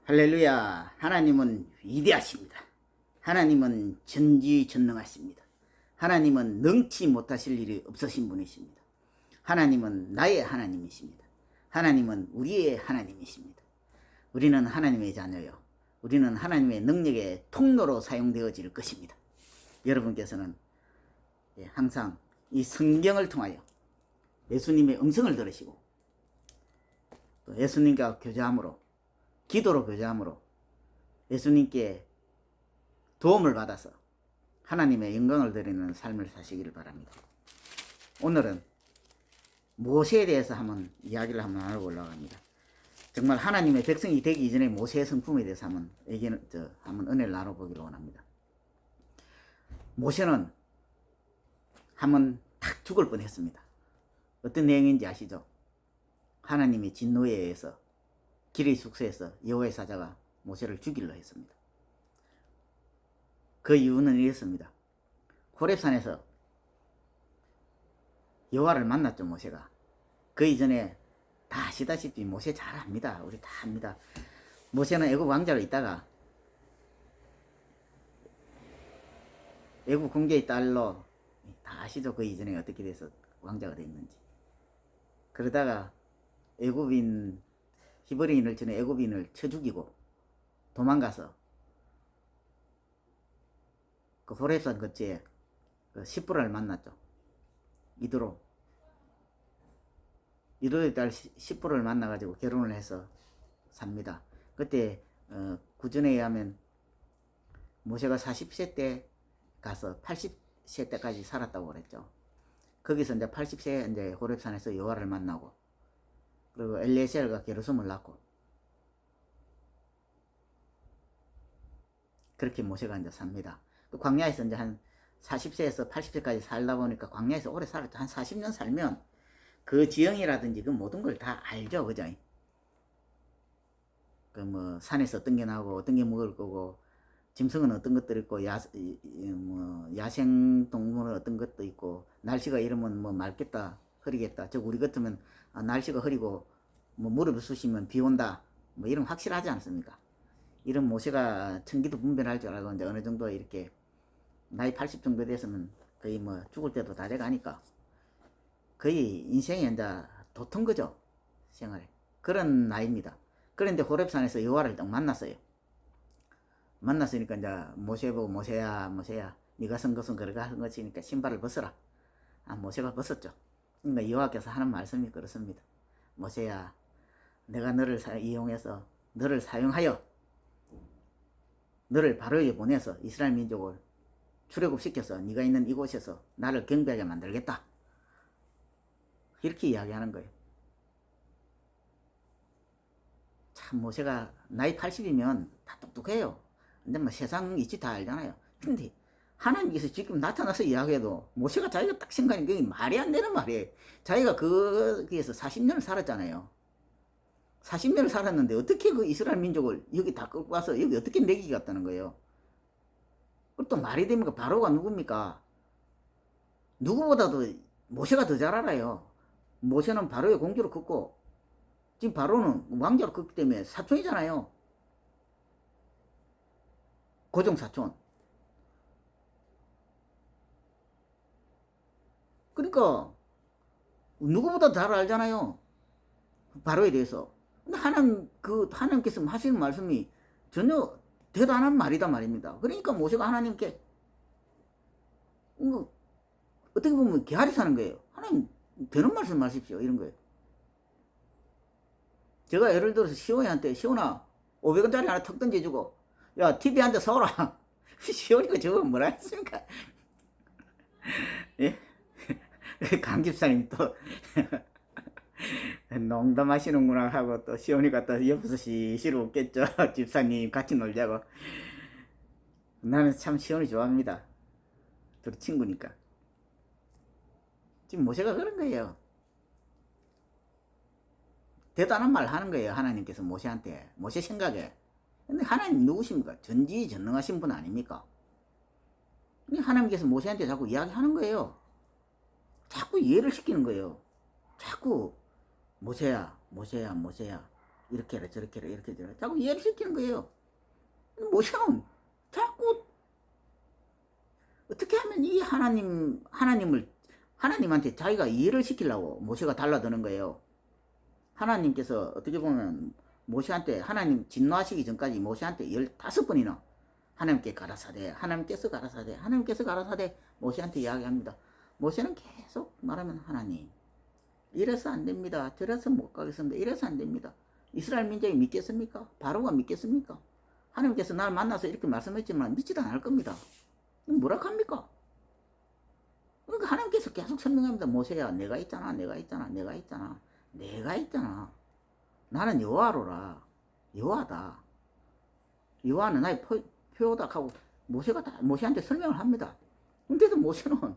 할렐루야. 하나님은 위대하십니다. 하나님은 전지전능하십니다. 하나님은 능치 못하실 일이 없으신 분이십니다. 하나님은 나의 하나님이십니다. 하나님은 우리의 하나님이십니다. 우리는 하나님의 자녀요. 우리는 하나님의 능력의 통로로 사용되어질 것입니다. 여러분께서는 항상 이 성경을 통하여 예수님의 음성을 들으시고 또 예수님과 교제함으로, 기도로 교제함으로 예수님께 도움을 받아서 하나님의 영광을 드리는 삶을 사시기를 바랍니다. 오늘은 모세에 대해서 한번 이야기를 한번 나눠보려고 합니다. 정말 하나님의 백성이 되기 이전에 모세의 성품에 대해서 한번 한번 은혜를 나눠보기로 원합니다. 모세는 한번 탁 죽을 뻔했습니다. 어떤 내용인지 아시죠? 하나님이 진노에 의해서 길의 숙소에서 여호와의 사자가 모세를 죽이려 했습니다. 그 이유는 이랬습니다. 호렙산에서 여호와를 만났죠, 모세가. 그 이전에 다 아시다시피 모세 잘 압니다. 우리 다 압니다. 모세는 애굽 왕자로 있다가 애굽 공주의 딸로, 다 아시죠? 그 이전에 어떻게 돼서 왕자가 됐는지. 그러다가 애굽인 히브리인을 저는 애굽인을 쳐 죽이고 도망가서 그 호렙산 거치에 그 시프라를 만났죠. 이도의 딸 시프라를 만나가지고 결혼을 해서 삽니다. 그때 구전에 의하면 모세가 40세 때 가서 80세 때까지 살았다고 그랬죠. 거기서 이제 80세 이제 호렙산에서 여호와를 만나고, 그리고 엘리에셀과 게르솜을 낳고, 그렇게 모세가 이제 삽니다. 또 광야에서 이제 한 40세에서 80세까지 살다 보니까 광야에서 오래 살았죠. 한 40년 살면 그 지형이라든지 그 모든 걸 다 알죠, 그죠? 그 뭐 산에서 어떤 게 나오고 어떤 게 먹을 거고, 짐승은 어떤 것들이 있고, 야생 동물은 어떤 것도 있고, 날씨가 이러면 뭐 맑겠다, 흐리겠다. 저 우리 같으면 날씨가 흐리고 뭐 무릎을 쑤시면 비 온다, 뭐 이런 확실하지 않습니까? 이런 모세가 천기도 분별할 줄 알고, 이제 어느 정도 이렇게 나이 80 정도 됐으면 거의 뭐 죽을 때도 다 돼가니까 거의 인생에 이제 도통 거죠, 생활에. 그런 나이입니다. 그런데 호렙산에서 여호와를 딱 만났어요. 만났으니까 이제 모세 보고 모세야 네가 선 것은 그러가 한 것이니까 신발을 벗어라. 모세가 벗었죠. 그러니까 여호와께서 하는 말씀이 그렇습니다. 모세야, 내가 너를 이용해서 너를 사용하여 너를 바로에 보내서 이스라엘 민족을 출애굽시켜서 네가 있는 이곳에서 나를 경배하게 만들겠다. 이렇게 이야기하는 거예요. 참 모세가 나이 80이면 다 똑똑해요. 근데 뭐 세상 이치 다 알잖아요. 근데 하나님께서 지금 나타나서 이야기해도 모세가 자기가 딱 생각하는 게 말이 안 되는 말이에요. 자기가 거기에서 40년을 살았잖아요. 40년을 살았는데 어떻게 그 이스라엘 민족을 여기 다 끌고 와서 여기 어떻게 먹이겠다는 거예요. 또 말이 됩니까? 바로가 누굽니까? 누구보다도 모세가 더 잘 알아요. 모세는 바로의 공주로 컸고, 지금 바로는 왕자로 컸기 때문에 사촌이잖아요. 고종 사촌. 그러니까 누구보다 잘 알잖아요, 바로에 대해서. 근데 하나님께서 하시는 말씀이 전혀 대단한 말이다 말입니다. 그러니까 모세가 하나님께 어떻게 보면 개활이 사는 거예요. 하나님 되는 말씀 하십시오, 이런 거예요. 제가 예를 들어서 시온이한테, 시온아 500원짜리 하나 턱 던져주고, 야 TV 한 대 사오라. 시온이가 저거 뭐라 했습니까? 예? 강 집사님 또 농담하시는구나 하고, 또 시온이가 또 옆에서 시시를 웃겠죠. 집사님 같이 놀자고. 나는 참 시온이 좋아합니다. 둘이 친구니까. 지금 모세가 그런 거예요. 대단한 말 하는 거예요, 하나님께서 모세한테. 모세 생각에. 근데 하나님 누구십니까? 전지전능하신 분 아닙니까? 하나님께서 모세한테 자꾸 이야기하는 거예요. 자꾸 이해를 시키는 거예요. 자꾸 모세야 이렇게 해라 저렇게 해라 이렇게 해라 자꾸 이해를 시키는 거예요. 모세는 자꾸 어떻게 하면 이 하나님한테 자기가 이해를 시키려고 모세가 달라드는 거예요. 하나님께서 어떻게 보면 모세한테 하나님 진노하시기 전까지 모세한테 15번이나 하나님께서 가라사대 모세한테 이야기합니다. 모세는 계속 말하면 하나님 이래서 안 됩니다. 저래서 못 가겠습니다. 이래서 안 됩니다. 이스라엘 민족이 믿겠습니까? 바로가 믿겠습니까? 하나님께서 날 만나서 이렇게 말씀했지만 믿지도 않을 겁니다. 뭐라 합니까? 그러니까 하나님께서 계속 설명합니다. 모세야 내가 있잖아. 나는 여호와로라. 여호와다. 여호와는 나의 표다 하고 모세가 다 모세한테 설명을 합니다. 근데도 모세는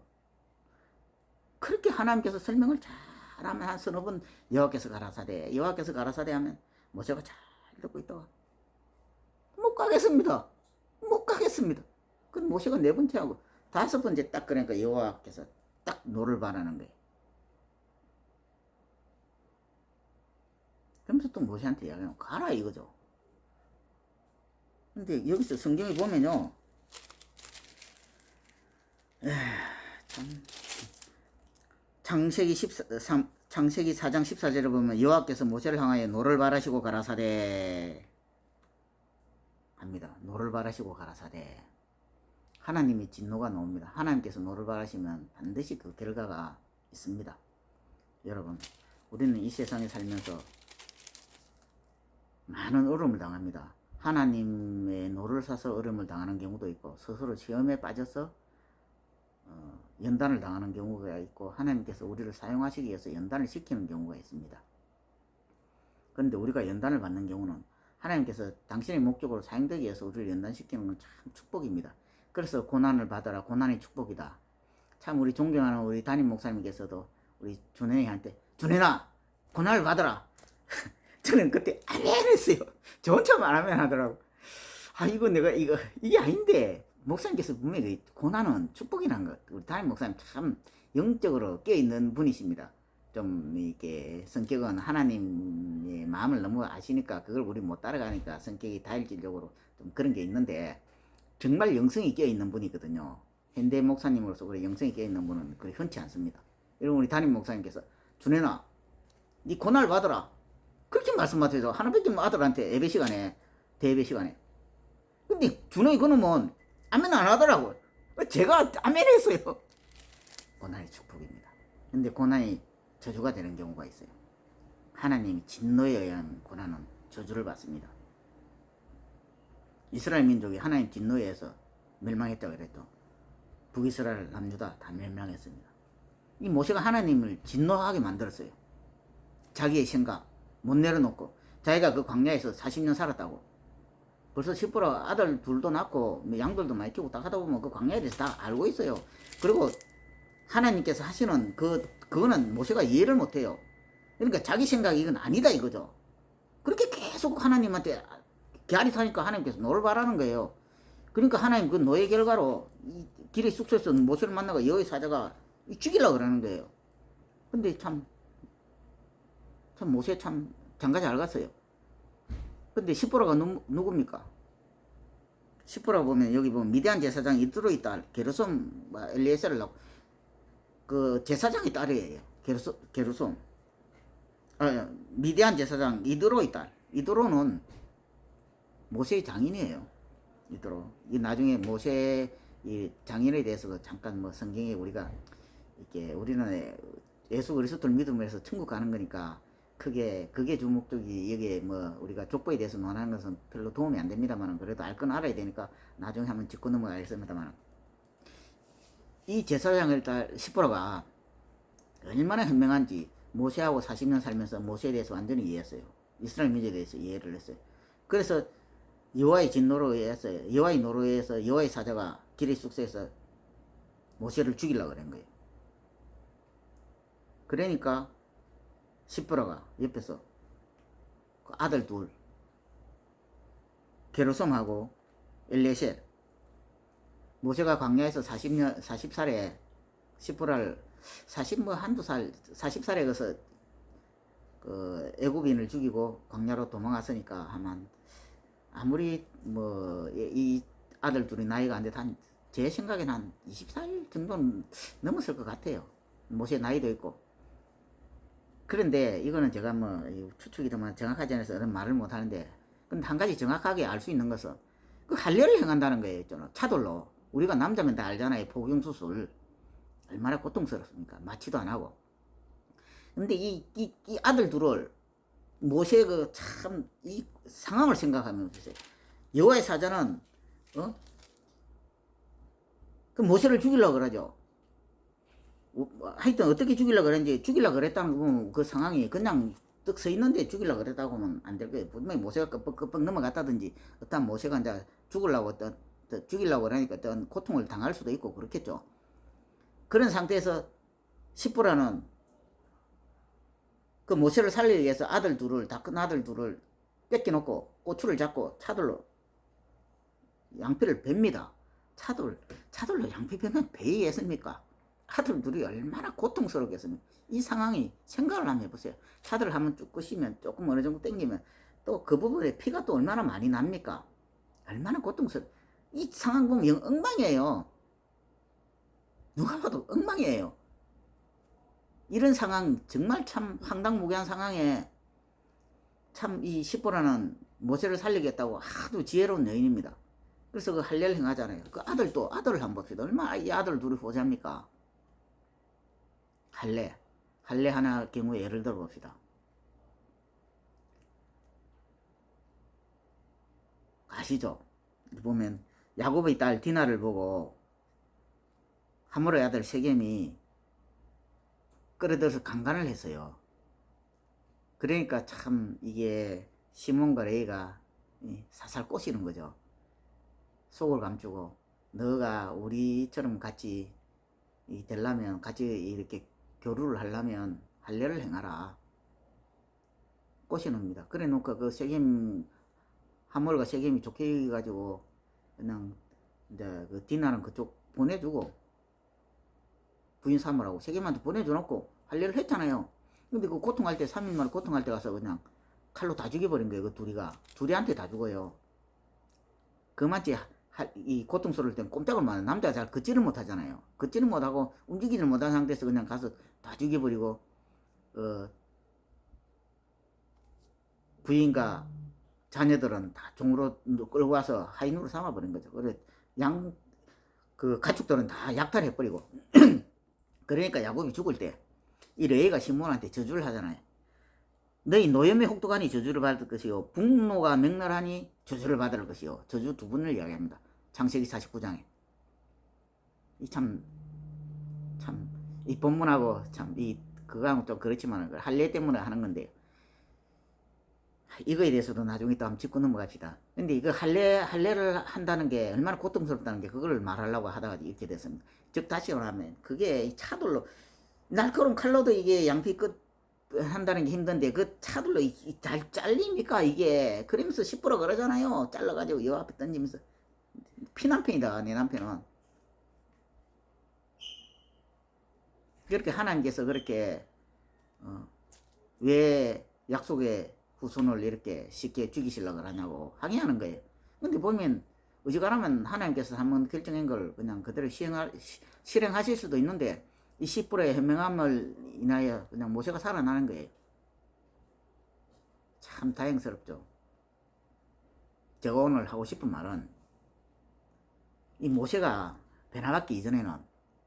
그렇게 하나님께서 설명을 잘하면 한 서너 번 여호와께서 가라사대 하면 모세가 잘 듣고 있다가 못 가겠습니다. 그 모세가 4번째 하고 5번째 딱 그러니까 여호와께서 딱 노를 바라는 거예요. 그러면서 또 모세한테 이야기하면 가라 이거죠. 근데 여기서 성경에 보면요. 참 창세기 4장 14절에 보면 여호와께서 모세를 향하여 노를 바라시고 가라사대 합니다. 노를 바라시고 가라사대. 하나님의 진노가 나옵니다. 하나님께서 노를 바라시면 반드시 그 결과가 있습니다. 여러분, 우리는 이 세상에 살면서 많은 어려움을 당합니다. 하나님의 노를 사서 어려움을 당하는 경우도 있고 스스로 시험에 빠져서 연단을 당하는 경우가 있고 하나님께서 우리를 사용하시기 위해서 연단을 시키는 경우가 있습니다. 그런데 우리가 연단을 받는 경우는 하나님께서 당신의 목적으로 사용되기 위해서 우리를 연단시키는 건 참 축복입니다. 그래서 고난을 받아라. 고난이 축복이다. 참 우리 존경하는 우리 담임 목사님께서도 우리 준현이한테 준현아 고난을 받아라. 저는 그때 아멘 했어요. 저 혼자만 아멘 하더라고. 아 이게 아닌데 목사님께서 분명히 고난은 축복이라는 것. 우리 담임 목사님 참 영적으로 깨어있는 분이십니다. 좀 이렇게 성격은 하나님의 마음을 너무 아시니까 그걸 우리 못 따라가니까 성격이 다혈질적으로 좀 그런 게 있는데 정말 영성이 깨어있는 분이거든요. 현대 목사님으로서 그래 영성이 깨어있는 분은 그래 흔치 않습니다. 이런 우리 담임 목사님께서 준현아 니 고난을 받아라. 그렇게 말씀하셔서 하나밖에 아들한테 예배 시간에 대예배 시간에 근데 준현이 그놈은 아멘 안 하더라고. 제가 아멘 했어요. 고난이 축복입니다. 근데 고난이 저주가 되는 경우가 있어요. 하나님이 진노에 의한 고난은 저주를 받습니다. 이스라엘 민족이 하나님 진노에 의해서 멸망했다고 그랬죠. 북이스라엘 남유다 다 멸망했습니다. 이 모세가 하나님을 진노하게 만들었어요. 자기의 생각 못 내려놓고 자기가 그 광야에서 40년 살았다고 벌써 10% 아들 둘도 낳고 양들도 많이 키우고 딱 하다 보면 그 광야에 대해서 다 알고 있어요. 그리고 하나님께서 하시는 그거는 모세가 이해를 못해요. 그러니까 자기 생각이 이건 아니다 이거죠. 그렇게 계속 하나님한테 기아리 타니까 하나님께서 노를 바라는 거예요. 그러니까 하나님 그 노의 결과로 이 길의 숙소에서 모세를 만나고 여호와의 사자가 죽이려고 그러는 거예요. 근데 참 모세 참 장가 잘 갔어요. 근데 시보라가 누굽니까? 시보라 보면 여기 보면 미디안 제사장 이드로의 딸 게르솜 엘리에셀을 낳고 그 제사장의 딸이에요. 게르솜. 미디안 제사장 이드로의 딸. 이드로는 모세의 장인이에요. 이드로. 이 나중에 모세 이 장인에 대해서 잠깐 뭐 성경에 우리가 이렇게 우리는 예수 그리스도를 믿음으로 천국 가는 거니까 그게 주목적이 여기에 뭐 우리가 족보에 대해서 논하는 것은 별로 도움이 안 됩니다만 그래도 알 건 알아야 되니까 나중에 한번 짚고 넘어가겠습니다만 이 제사장을 딸 시보라가 얼마나 현명한지 모세하고 40년 살면서 모세에 대해서 완전히 이해했어요. 이스라엘 민족에 대해서 이해를 했어요. 그래서 여호와의 진노로 의해서 여호와의 노로 의해서 여호와의 사자가 길의 숙소에서 모세를 죽이려고 그런 거예요. 그러니까 시보라가 옆에서 그 아들 둘 게르솜하고 엘리에셀 모세가 광야에서 40살에 시보라를 40살에 가서 그 애굽인을 죽이고 광야로 도망갔으니까 하면 아무리 뭐 이 아들 둘이 나이가 안 돼도 제 생각에는 한 24일 정도는 넘었을 것 같아요. 모세 나이도 있고. 그런데 이거는 제가 뭐 추측이 더 정확하지 않아서 말을 못 하는데, 근데 한 가지 정확하게 알 수 있는 것은 그 할례를 행한다는 거예요. 있잖아. 차돌로. 우리가 남자면 다 알잖아요. 포경수술 얼마나 고통스럽습니까? 마취도 안 하고. 근데 이 아들 둘을 모세 그 참 이 상황을 생각하면 보세요. 여호와의 사자는 그 모세를 죽이려고 그러죠. 하여튼 어떻게 죽이려고 그랬는지, 죽이려고 그랬다는 그 상황이 그냥 떡 서 있는데 죽이려고 그랬다고 하면 안 될 거예요. 분명히 모세가 끄뻑끄뻑 넘어갔다든지, 어떤 모세가 이제 죽이려고 그러니까 어떤 고통을 당할 수도 있고 그렇겠죠. 그런 상태에서 십보라는 그 모세를 살리기 위해서 다 큰 아들 둘을 뺏겨놓고 꼬투를 잡고 차돌로 양피를 뱁니다. 차돌로 양피 베면 베이겠습니까? 아들 둘이 얼마나 고통스럽겠습니까? 이 상황이 생각을 한번 해보세요. 차들을 한번 쭉 끄시면 조금 어느 정도 당기면 또 그 부분에 피가 또 얼마나 많이 납니까? 얼마나 이 상황 보면 엉망이에요. 누가 봐도 엉망이에요. 이런 상황, 정말 참 황당무계한 상황에 참 이 십보라는 모세를 살리겠다고 하도 지혜로운 여인입니다. 그래서 그 할례를 행하잖아요. 그 아들을 한번 봅시다. 얼마나 이 아들 둘이 보자입니까? 할례 하나 경우에 예를 들어 봅시다. 아시죠? 보면 야곱의 딸 디나를 보고 하모르의 아들 세겜이 끌어들여서 강간을 했어요. 그러니까 참 이게 시몬과 레이가 사살 꼬시는 거죠. 속을 감추고 너가 우리처럼 같이 되려면, 같이 이렇게 교류를 하려면 할례를 행하라. 꼬시는 겁니다. 그래 놓고 그 하몰과 세겜이 좋게 해가지고 그냥 이제 그 디나는 그쪽 보내주고 부인 삼으라고 세겜한테 보내줘놓고 할례를 했잖아요. 근데 그 고통할 때 3일 만에 고통할 때 가서 그냥 칼로 다 죽여버린 거예요. 그 둘이한테 다 죽어요. 그맞지 이 고통스러울 땐 꼼짝을 못하는, 남자가 잘 걷지를 못하잖아요. 걷지를 못하고 움직이지를 못한 상태에서 그냥 가서 다 죽여버리고 부인과 자녀들은 다 종으로 끌고 와서 하인으로 삼아버린 거죠. 그래 그 가축들은 다 약탈해버리고 그러니까 야곱이 죽을 때 이 레이가 시몬한테 저주를 하잖아요. 너희 노염의 혹독하니 저주를 받을 것이요 분노가 맹렬하니 저주를 받을 것이요. 저주 두 분을 이야기합니다. 창세기 49장에. 이 본문하고 그거하고 좀 그렇지만 할례 때문에 하는 건데, 이거에 대해서도 나중에 또 한번 짚고 넘어갑시다. 근데 이거 할례를 한다는 게 얼마나 고통스럽다는 게 그걸 말하려고 하다가 이렇게 됐습니다. 즉 다시 말하면 그게 차돌로 날카로운 칼로도 이게 양피 끝 한다는 게 힘든데 그 차돌로 잘 잘립니까 이게? 그러면서 10% 그러잖아요. 잘라가지고 여 앞에 던지면서 피남편이다 내 남편은. 그렇게 하나님께서 그렇게 왜 약속의 후손을 이렇게 쉽게 죽이시려고 하냐고 항의하는 거예요. 근데 보면 어지간하면 하나님께서 한번 결정한 걸 그냥 그대로 실행하실 수도 있는데 이 10%의 현명함을 인하여 그냥 모세가 살아나는 거예요. 참 다행스럽죠. 제가 오늘 하고 싶은 말은 이 모세가 변화받기 이전에는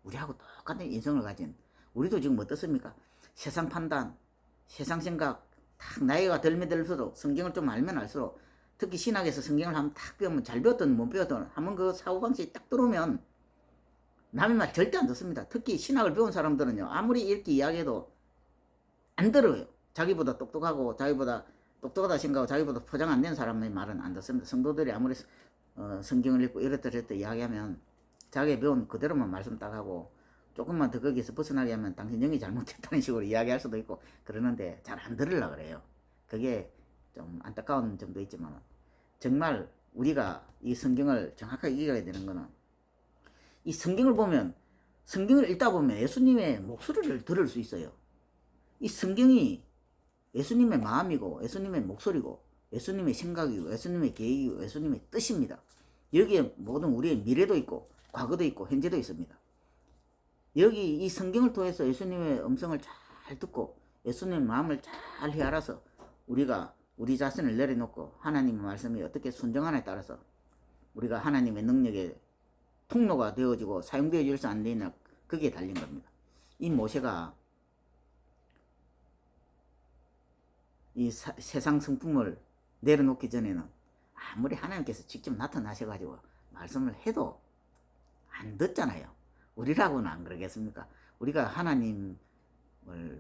우리하고 똑같은 인성을 가진, 우리도 지금 어떻습니까? 세상 판단, 세상 생각, 딱 나이가 들면 들수록 성경을 좀 알면 알수록, 특히 신학에서 성경을 한번 딱 배우면 잘 배웠든 못 배웠든 한번 그 사고방식이 딱 들어오면 남의 말 절대 안 듣습니다. 특히 신학을 배운 사람들은요, 아무리 이렇게 이야기해도 안 들어요. 자기보다 똑똑하고 자기보다 똑똑하다 생각하고 자기보다 포장 안 된 사람의 말은 안 듣습니다. 성도들이 아무리 성경을 읽고 이렇다 저렇다 이야기하면 자기 배운 그대로만 말씀 딱 하고 조금만 더 거기서 벗어나게 하면 당신 영이 잘못됐다는 식으로 이야기할 수도 있고 그러는데 잘 안 들으려고 그래요. 그게 좀 안타까운 점도 있지만, 정말 우리가 이 성경을 정확하게 읽어야 되는 거는, 이 성경을 보면, 성경을 읽다 보면 예수님의 목소리를 들을 수 있어요. 이 성경이 예수님의 마음이고 예수님의 목소리고 예수님의 생각이고 예수님의 계획이고 예수님의 뜻입니다. 여기에 모든 우리의 미래도 있고 과거도 있고 현재도 있습니다. 여기 이 성경을 통해서 예수님의 음성을 잘 듣고 예수님의 마음을 잘 헤아라서 우리가 우리 자신을 내려놓고 하나님의 말씀이 어떻게 순종하냐에 따라서 우리가 하나님의 능력의 통로가 되어지고 사용되어질 수 안 되느냐, 거기에 달린 겁니다. 이 모세가 이 세상 성품을 내려놓기 전에는 아무리 하나님께서 직접 나타나셔가지고 말씀을 해도 안 듣잖아요. 우리라고는 안 그러겠습니까? 우리가 하나님을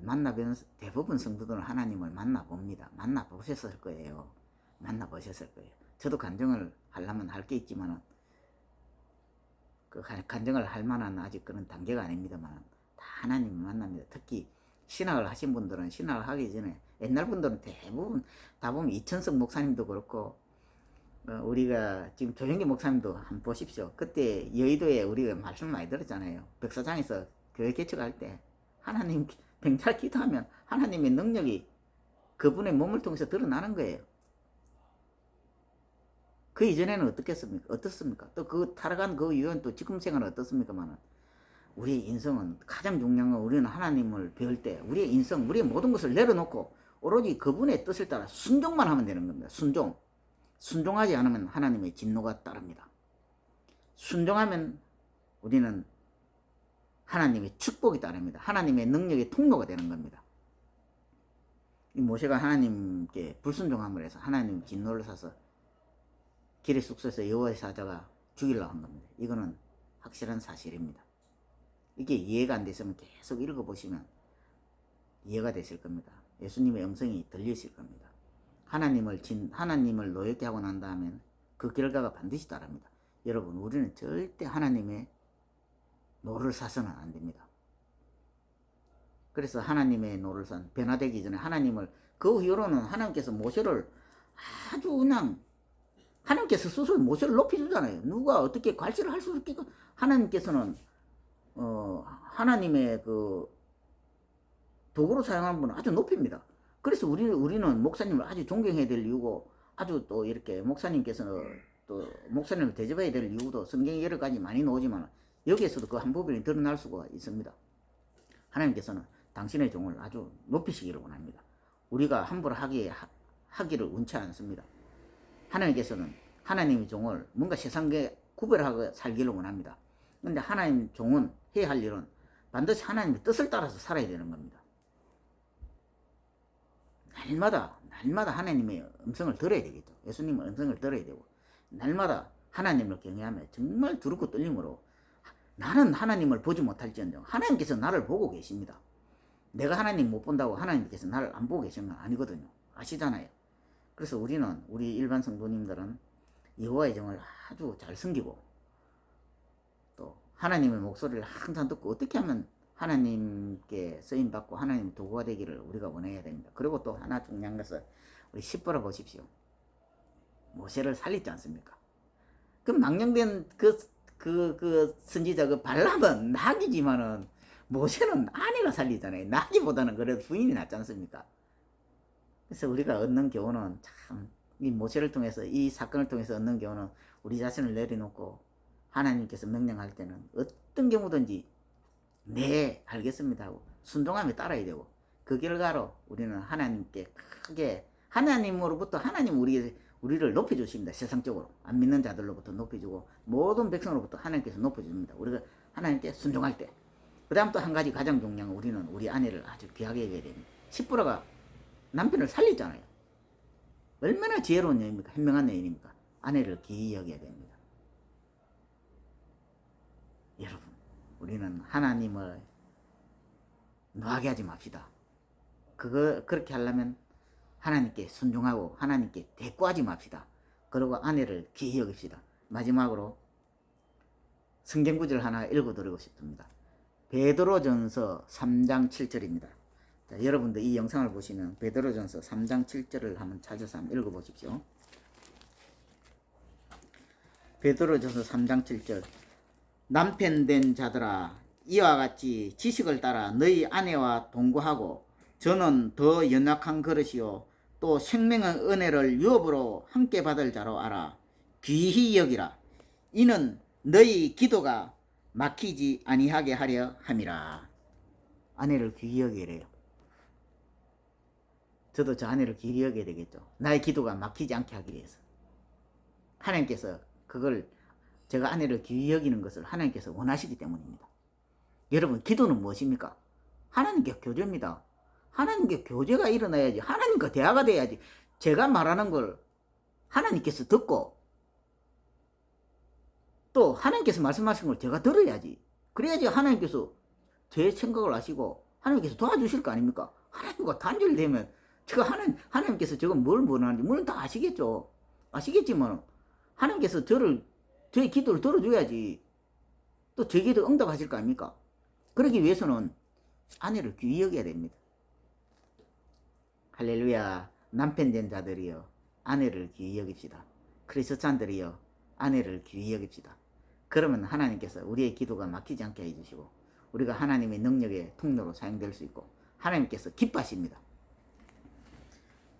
만나면 대부분 성도들은 하나님을 만나봅니다. 만나보셨을 거예요. 만나보셨을 거예요. 저도 간증을 하려면 할 게 있지만은 그 간증을 할 만한 아직 그런 단계가 아닙니다만 다 하나님을 만납니다. 특히 신학을 하신 분들은 신학을 하기 전에 옛날 분들은 대부분 다 보면 이천석 목사님도 그렇고 우리가 지금 조영기 목사님도 한번 보십시오. 그때 여의도에 우리가 말씀 많이 들었잖아요. 백사장에서 교회 개척할 때 하나님 병잘 기도하면 하나님의 능력이 그분의 몸을 통해서 드러나는 거예요. 그 이전에는 어떻습니까? 또 그 타락한 그 이후엔 또 지금 생활은 어떻습니까만은 우리의 인성은 가장 중요한 건 우리는 하나님을 배울 때 우리의 인성, 우리의 모든 것을 내려놓고 오로지 그분의 뜻을 따라 순종만 하면 되는 겁니다. 순종하지 않으면 하나님의 진노가 따릅니다. 순종하면 우리는 하나님의 축복이 따릅니다. 하나님의 능력의 통로가 되는 겁니다. 이 모세가 하나님께 불순종함을 해서 하나님 진노를 사서 길의 숙소에서 여호와의 사자가 죽이려고 한 겁니다. 이거는 확실한 사실입니다. 이게 이해가 안 됐으면 계속 읽어보시면 이해가 되실 겁니다. 예수님의 음성이 들리실 겁니다. 하나님을 노엽게 하고 난 다음엔 그 결과가 반드시 따릅니다. 여러분, 우리는 절대 하나님의 노를 사서는 안 됩니다. 그래서 하나님의 노를 산 변화되기 전에 하나님을 그 이후로는 하나님께서 모세를 아주 그냥 하나님께서 스스로 모세를 높여주잖아요. 누가 어떻게 관시를 할 수 없겠고 하나님께서는 하나님의 그 도구로 사용하는 분은 아주 높입니다. 그래서 우리는 목사님을 아주 존경해야 될 이유고 아주 또 이렇게 목사님께서는 또 목사님을 대접해야 될 이유도 성경에 여러 가지 많이 나오지만 여기에서도 그 한 부분이 드러날 수가 있습니다. 하나님께서는 당신의 종을 아주 높이시기를 원합니다. 우리가 함부로 하기를 원치 않습니다. 하나님께서는 하나님의 종을 뭔가 세상에 구별하고 살기를 원합니다. 그런데 하나님 종은 해야 할 일은 반드시 하나님의 뜻을 따라서 살아야 되는 겁니다. 날마다 하나님의 음성을 들어야 되겠죠. 예수님의 음성을 들어야 되고 날마다 하나님을 경외하며 정말 두렵고 떨림으로 나는 하나님을 보지 못할지언정 하나님께서 나를 보고 계십니다. 내가 하나님 못 본다고 하나님께서 나를 안 보고 계시는 건 아니거든요. 아시잖아요. 그래서 우리 일반 성도님들은 여호와의 종을 아주 잘 섬기고 또 하나님의 목소리를 항상 듣고 어떻게 하면 하나님께 쓰임받고 하나님의 도구가 되기를 우리가 원해야 됩니다. 그리고 또 하나 중요한 것은 우리 10보라 보십시오. 모세를 살리지 않습니까? 그 망령된 그 선지자 그 발람은 낙이지만은 모세는 아내가 살리잖아요. 낙이보다는 그래도 부인이 낫지 않습니까? 그래서 우리가 얻는 교훈은 참 이 모세를 통해서 이 사건을 통해서 얻는 교훈은 우리 자신을 내려놓고 하나님께서 명령할 때는 어떤 경우든지 네 알겠습니다 하고 순종하며 따라야 되고 그 결과로 우리는 하나님께 크게 하나님으로부터 하나님 우리를 높여주십니다. 세상적으로 안 믿는 자들로부터 높여주고 모든 백성으로부터 하나님께서 높여줍니다. 우리가 하나님께 순종할 때 그 다음 또 한 가지 가장 중요한 건 우리는 우리 아내를 아주 귀하게 여겨야 됩니다. 시므라가 남편을 살렸잖아요. 얼마나 지혜로운 여인입니까? 현명한 여인입니까? 아내를 귀히 여겨야 됩니다. 여러분, 우리는 하나님을 노하게 하지 맙시다. 그렇게 하려면 하나님께 순종하고 하나님께 대꾸하지 맙시다. 그리고 아내를 귀히 여깁시다. 마지막으로 성경 구절 하나 읽어드리고 싶습니다. 베드로전서 3장 7절입니다. 자, 여러분들 이 영상을 보시면 베드로전서 3장 7절을 한번 찾아서 한번 읽어보십시오. 베드로전서 3장 7절 남편 된 자들아 이와 같이 지식을 따라 너희 아내와 동거하고 저는 더 연약한 그릇이요 또 생명의 은혜를 유업으로 함께 받을 자로 알아 귀히 여기라. 이는 너희 기도가 막히지 아니하게 하려 함이라. 아내를 귀히 여기래요. 저도 저 아내를 귀히 여겨야 되겠죠. 나의 기도가 막히지 않게 하기 위해서. 하나님께서 그걸 제가 아내를 귀히 여기는 것을 하나님께서 원하시기 때문입니다. 여러분 기도는 무엇입니까? 하나님께 교제입니다. 하나님께 교제가 일어나야지. 하나님과 대화가 돼야지. 제가 말하는 걸 하나님께서 듣고 또 하나님께서 말씀하신 걸 제가 들어야지. 그래야지 하나님께서 제 생각을 아시고 하나님께서 도와주실 거 아닙니까? 하나님과 단절되면 제가 하나님께서 제가 뭘 원하는지 물론 다 아시겠죠. 아시겠지만 하나님께서 제 기도를 들어줘야지 또 제 기도 응답하실 거 아닙니까? 그러기 위해서는 아내를 귀히 여겨야 됩니다. 할렐루야. 남편 된 자들이여 아내를 귀히 여깁시다. 크리스찬들이여 아내를 귀히 여깁시다. 그러면 하나님께서 우리의 기도가 막히지 않게 해주시고 우리가 하나님의 능력의 통로로 사용될 수 있고 하나님께서 기뻐하십니다.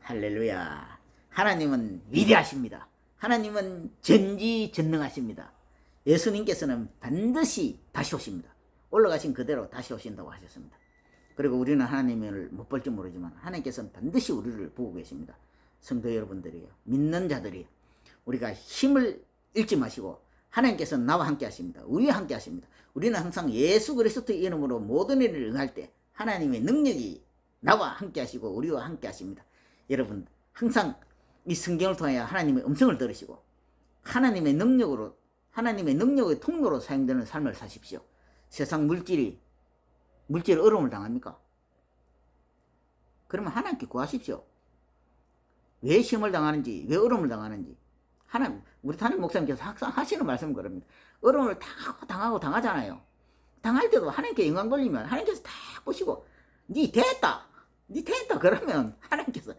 할렐루야. 하나님은 위대하십니다. 하나님은 전지전능하십니다. 예수님께서는 반드시 다시 오십니다. 올라가신 그대로 다시 오신다고 하셨습니다. 그리고 우리는 하나님을 못 볼지 모르지만 하나님께서는 반드시 우리를 보고 계십니다. 성도 여러분들이요, 믿는 자들이요, 우리가 힘을 잃지 마시고 하나님께서는 나와 함께 하십니다. 우리와 함께 하십니다. 우리는 항상 예수 그리스도의 이름으로 모든 일을 응할 때 하나님의 능력이 나와 함께 하시고 우리와 함께 하십니다. 여러분 항상 이 성경을 통하여 하나님의 음성을 들으시고 하나님의 능력으로 하나님의 능력의 통로로 사용되는 삶을 사십시오. 세상 물질 어려움을 당합니까? 그러면 하나님께 구하십시오. 왜 시험을 당하는지, 왜 어려움을 당하는지. 우리 담임 목사님께서 항상 하시는 말씀은 그럽니다. 어려움을 당하잖아요. 당할 때도 하나님께 영광 돌리면 하나님께서 다 보시고 니 됐다 그러면 하나님께서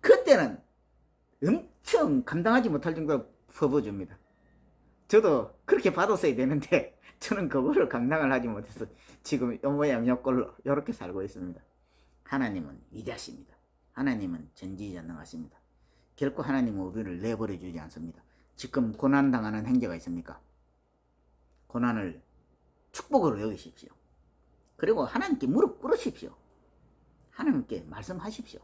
그때는 엄청 감당하지 못할 정도로 퍼부어줍니다. 저도 그렇게 받았어야 되는데 저는 그거를 감당을 하지 못해서 지금 이 모양 요 꼴로 이렇게 살고 있습니다. 하나님은 위대하십니다. 하나님은 전지전능하십니다. 결코 하나님은 우리를 내버려 주지 않습니다. 지금 고난당하는 형제가 있습니까? 고난을 축복으로 여기십시오. 그리고 하나님께 무릎 꿇으십시오. 하나님께 말씀하십시오.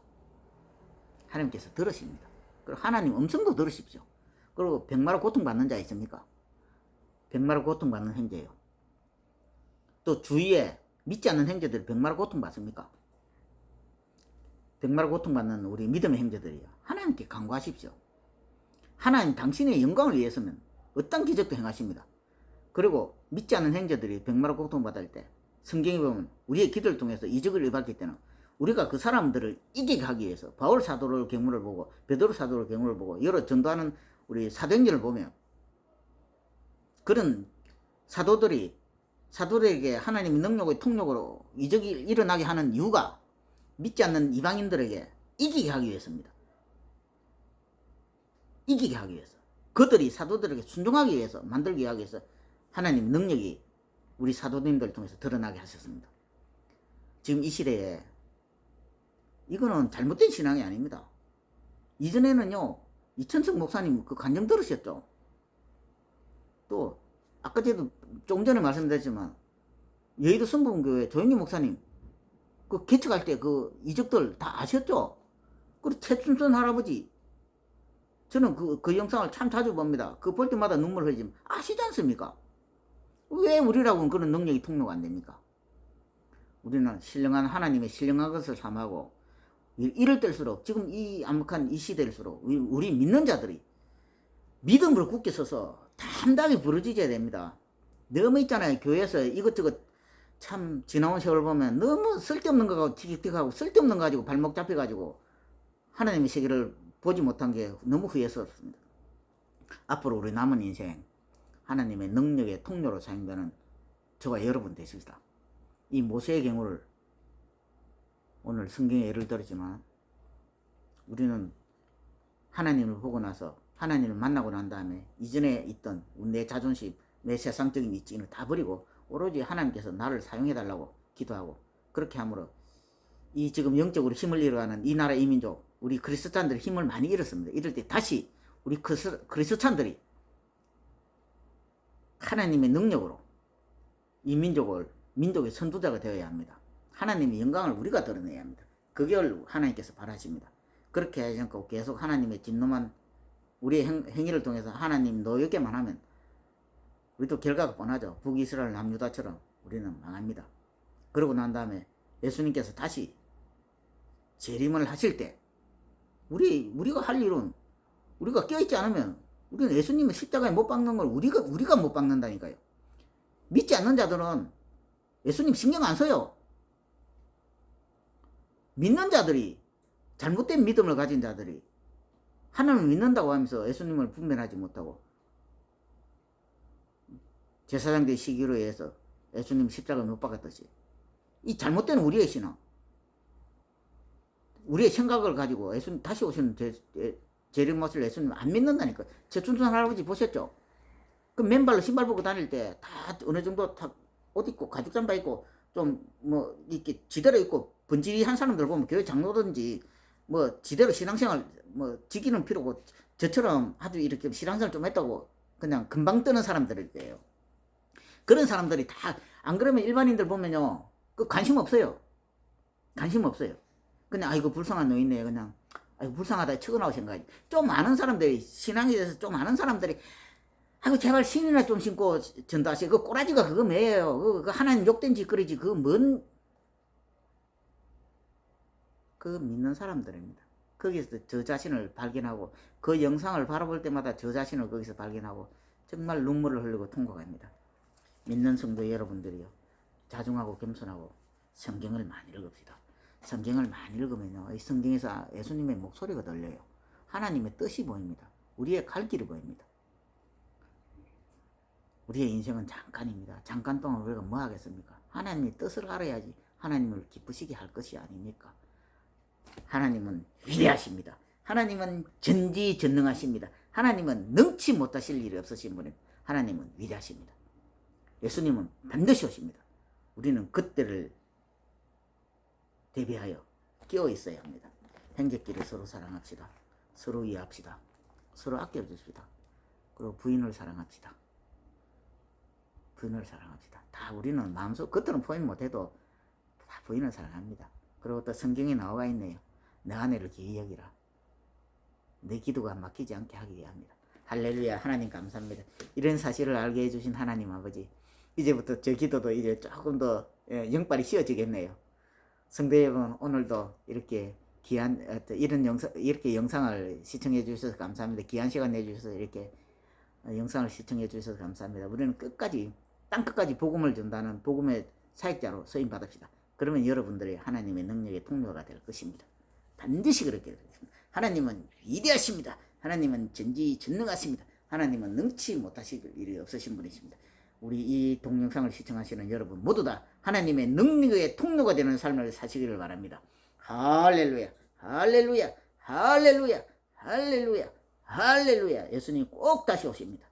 하나님께서 들으십니다. 그리고 하나님 음성도 들으십시오. 그리고 병마로 고통받는 자 있습니까? 병마로 고통받는 형제예요. 또 주위에 믿지 않는 형제들이 병마로 고통받습니까? 병마로 고통받는 우리 믿음의 형제들이요, 하나님께 간구하십시오. 하나님 당신의 영광을 위해서는 어떤 기적도 행하십니다. 그리고 믿지 않는 형제들이 병마로 고통받을 때 성경에 보면 우리의 기도를 통해서 이적을 일받을 때는 우리가 그 사람들을 이기게 하기 위해서 바울 사도를 경우를 보고 베드로 사도를 경우를 보고 여러 전도하는 우리 사도행전을 보면 그런 사도들에게 하나님의 능력의 통력으로 이적이 일어나게 하는 이유가 믿지 않는 이방인들에게 이기게 하기 위해서입니다. 이기게 하기 위해서. 그들이 사도들에게 순종하기 위해서 만들기 위해서 하나님 능력이 우리 사도님들을 통해서 드러나게 하셨습니다. 지금 이 시대에 이거는 잘못된 신앙이 아닙니다. 이전에는요, 이천석 목사님 그 간증 들으셨죠? 또 아까 제도 조금 전에 말씀드렸지만 여의도 성북교회 조영기 목사님 그 개척할 때 그 이적들 다 아셨죠? 그리고 최춘선 할아버지, 저는 그 영상을 참 자주 봅니다. 그 볼 때마다 눈물 흘리지만 아시지 않습니까? 왜 우리라고는 그런 능력이 통로가 안 됩니까? 우리는 신령한 하나님의 신령한 것을 삼하고 이럴 때일수록 지금 이 암흑한 이 시대일수록 우리 믿는 자들이 믿음으로 굳게 서서 담대하게 부르짖어야 됩니다. 너무 있잖아요. 교회에서 이것저것 참 지나온 세월 보면 너무 쓸데없는 거 가지고 티격태격하고 쓸데없는 거 가지고 발목 잡혀가지고 하나님의 세계를 보지 못한 게 너무 후회스럽습니다. 앞으로 우리 남은 인생 하나님의 능력의 통로로 사용되는 저와 여러분 되십시다. 이 모세의 경우를 오늘 성경에 예를 들었지만 우리는 하나님을 보고 나서 하나님을 만나고 난 다음에 이전에 있던 내 자존심, 내 세상적인 이치는 다 버리고 오로지 하나님께서 나를 사용해 달라고 기도하고 그렇게 함으로 이 지금 영적으로 힘을 잃어가는 이 나라 이민족, 우리 그리스도인들이 힘을 많이 잃었습니다. 이럴 때 다시 우리 그리스도인들이 하나님의 능력으로 이 민족의 선두자가 되어야 합니다. 하나님의 영광을 우리가 드러내야 합니다. 그걸 하나님께서 바라십니다. 그렇게 하지 않고 계속 하나님의 진노만 우리의 행위를 통해서 하나님 노엽게만 하면 우리도 결과가 뻔하죠. 북이스라엘 남유다처럼 우리는 망합니다. 그러고 난 다음에 예수님께서 다시 재림을 하실 때 우리가 할 일은 우리가 껴있지 않으면 우리는 예수님의 십자가에 못 박는 걸 우리가 못 박는다니까요. 믿지 않는 자들은 예수님 신경 안 써요. 믿는 자들이, 잘못된 믿음을 가진 자들이 하나님을 믿는다고 하면서 예수님을 분별하지 못하고 제사장들의 시기로 해서 예수님 십자가에 못 박았듯이 이 잘못된 우리의 신앙, 우리의 생각을 가지고 예수님 다시 오시는 재림하실 예수님 안 믿는다니까. 최춘순 할아버지 보셨죠? 그 맨발로 신발 벗고 다닐 때 다 어느 정도 다 옷 입고 가죽 잠바 입고 좀 뭐 이렇게 지대로 입고 번지한 사람들 보면 교회 장로든지 뭐 지대로 신앙생활 뭐 지기는 필요고 저처럼 아주 이렇게 신앙생활 좀 했다고 그냥 금방 뜨는 사람들일 거예요. 그런 사람들이 다 안 그러면 일반인들 보면요 그 관심 없어요. 관심 없어요. 그냥 아이고 불쌍한 노인네 그냥 아이고 불쌍하다 치고 나오신 거지. 좀 아는 사람들이 신앙에 대해서 좀 아는 사람들이 아이고 제발 신이나 좀 신고 전도하시. 그 꼬라지가 그거 뭐예요? 그 하나님 욕된 짓거리지. 그 믿는 사람들입니다. 거기서 저 자신을 발견하고 그 영상을 바라볼 때마다 저 자신을 거기서 발견하고 정말 눈물을 흘리고 통곡합니다. 믿는 성도 여러분들이요, 자중하고 겸손하고 성경을 많이 읽읍시다. 성경을 많이 읽으면요, 이 성경에서 예수님의 목소리가 들려요. 하나님의 뜻이 보입니다. 우리의 갈 길이 보입니다. 우리의 인생은 잠깐입니다. 잠깐 동안 우리가 뭐 하겠습니까? 하나님의 뜻을 알아야지 하나님을 기쁘시게 할 것이 아닙니까? 하나님은 위대하십니다. 하나님은 전지전능하십니다. 하나님은 능치 못하실 일이 없으신 분입니다. 하나님은 위대하십니다. 예수님은 반드시 오십니다. 우리는 그때를 대비하여 끼어 있어야 합니다. 행적길에 서로 사랑합시다. 서로 이해합시다. 서로 아껴줍시다. 그리고 부인을 사랑합시다. 부인을 사랑합시다. 다 우리는 마음속 겉으로는 표현 못해도 다 부인을 사랑합니다. 그리고 또 성경에 나와 있네요. 내 아내를 기이 여기라. 내 기도가 막히지 않게 하기 위함이다. 할렐루야. 하나님 감사합니다. 이런 사실을 알게 해주신 하나님 아버지, 이제부터 저 기도도 이제 조금 더 영빨이 씌워지겠네요. 성도 여러분, 오늘도 이렇게 귀한 이렇게 영상을 시청해 주셔서 감사합니다. 귀한 시간 내주셔서 이렇게 영상을 시청해 주셔서 감사합니다. 우리는 땅 끝까지 복음을 전다는 복음의 사역자로 쓰임 받읍시다. 그러면 여러분들이 하나님의 능력의 통로가 될 것입니다. 반드시 그렇게 되겠습니다. 하나님은 위대하십니다. 하나님은 전지전능하십니다. 하나님은 능치 못하실 일이 없으신 분이십니다. 우리 이 동영상을 시청하시는 여러분 모두 다 하나님의 능력의 통로가 되는 삶을 사시기를 바랍니다. 할렐루야, 할렐루야, 할렐루야, 할렐루야, 할렐루야. 예수님 꼭 다시 오십니다.